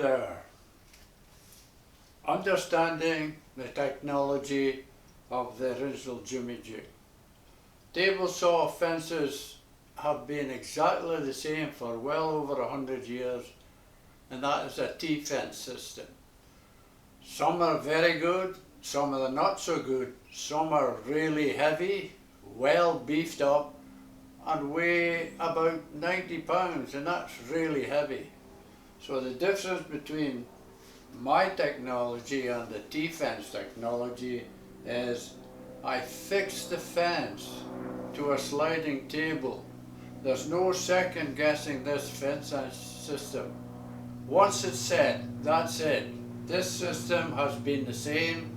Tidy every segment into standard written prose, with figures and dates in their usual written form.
there. Understanding the technology of the original Jimmy Jig. Table saw fences have been exactly the same for well over 100 years, and that is a T-fence system. Some are very good, some are not so good. Some are really heavy, well beefed up, and weigh about 90 pounds, and that's really heavy. So the difference between my technology and the T-fence technology is I fix the fence to a sliding table. There's no second guessing this fence system. Once it's set, that's it. This system has been the same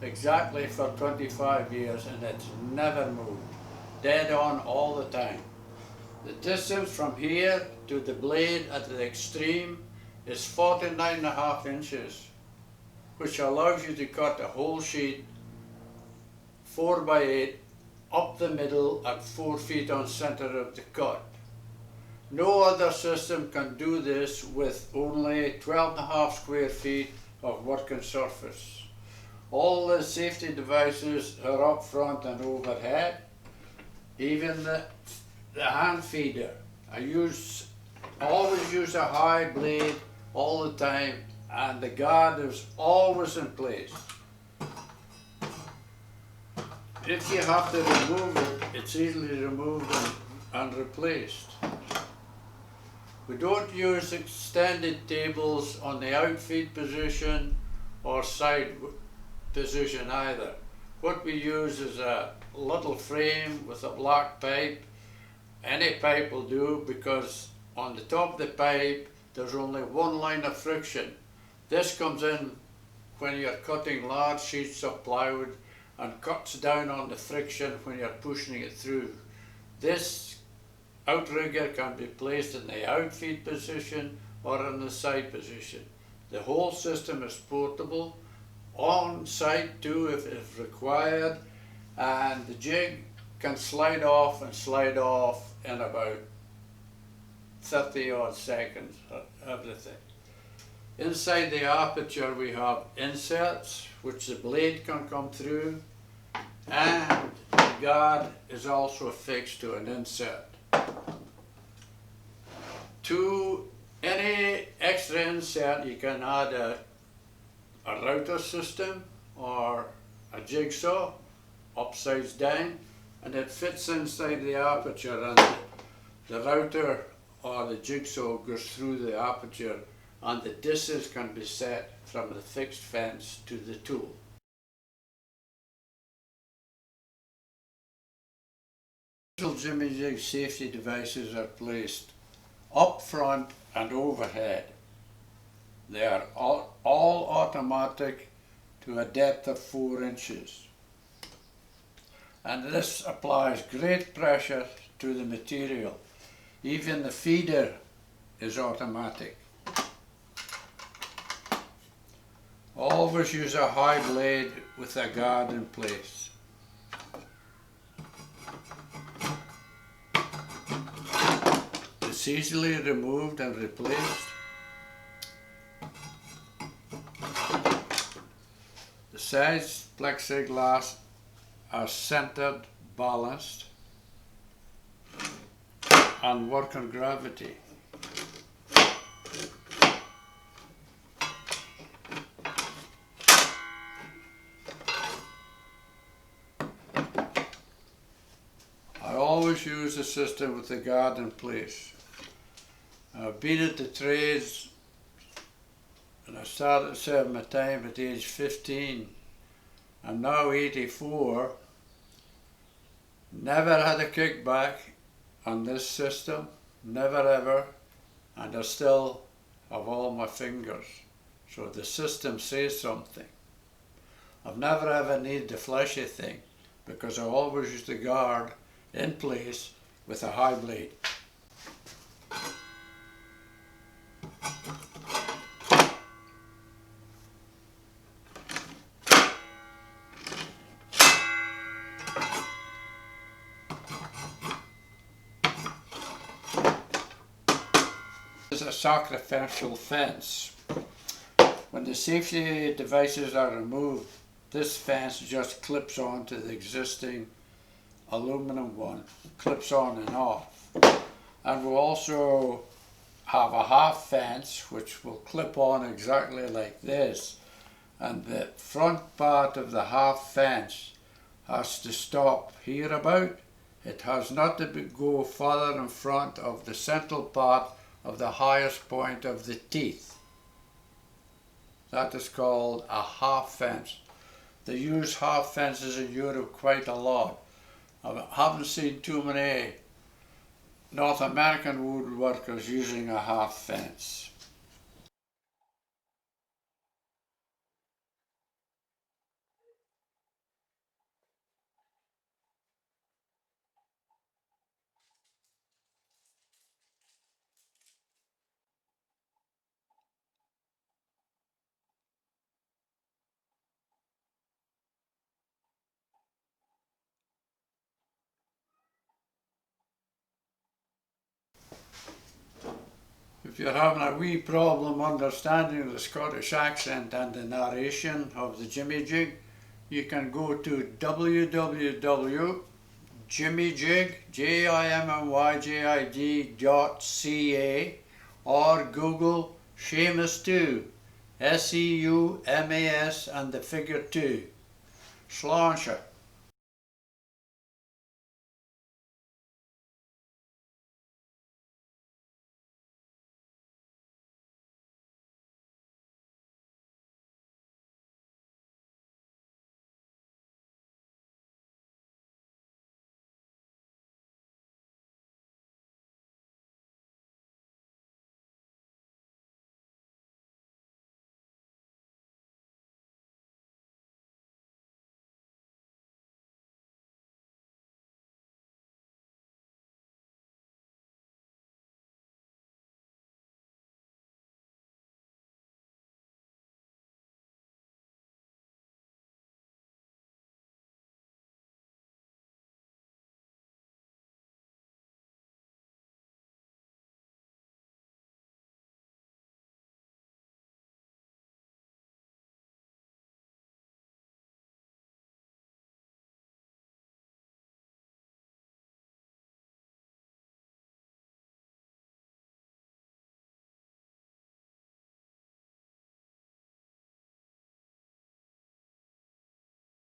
exactly for 25 years and it's never moved. Dead on all the time. The distance from here to the blade at the extreme is 49.5 inches, which allows you to cut a whole sheet 4 by 8 up the middle at 4 feet on center of the cut. No other system can do this with only 12.5 square feet of working surface. All the safety devices are up front and overhead. Even the hand feeder. I always use a high blade all the time, and the guard is always in place. If you have to remove it, it's easily removed and replaced. We don't use extended tables on the outfeed position or side position either. What we use is a little frame with a black pipe. Any pipe will do, because on the top of the pipe there's only one line of friction. This comes in when you're cutting large sheets of plywood and cuts down on the friction when you're pushing it through. This outrigger can be placed in the outfeed position or in the side position. The whole system is portable, on site too if required, and the jig can slide off and slide off in about 30 odd seconds, everything. Inside the aperture we have inserts which the blade can come through, and the guard is also affixed to an insert. To any extra insert you can add a router system or a jigsaw upsides down, and it fits inside the aperture, and the router or the jigsaw goes through the aperture, and the distance can be set from the fixed fence to the tool. Jimmy Jig safety devices are placed up front and overhead. They are all automatic to a depth of 4 inches. And this applies great pressure to the material. Even the feeder is automatic. Always use a high blade with a guard in place. It's easily removed and replaced. The sides plexiglass are centered, balanced, and work on gravity. I always use the system with the guard in place. I've been at the trades, and I started serving my time at age 15. I'm now 84. Never had a kickback on this system, never ever, and I still have all my fingers. So the system says something. I've never ever needed the fleshy thing, because I always use the guard in place with a high blade. This is a sacrificial fence. When the safety devices are removed, this fence just clips on to the existing aluminum one, clips on and off. And we'll also have a half fence which will clip on exactly like this, and the front part of the half fence has to stop here about. It has not to go further in front of the central part of the highest point of the teeth. That is called a half fence. They use half fences in Europe quite a lot. I haven't seen too many North American woodworkers using a half fence. If you're having a wee problem understanding the Scottish accent and the narration of the Jimmy Jig, you can go to www.jimmyjig.ca or Google Seamus 2, SEUMAS and the figure 2. Sláinte.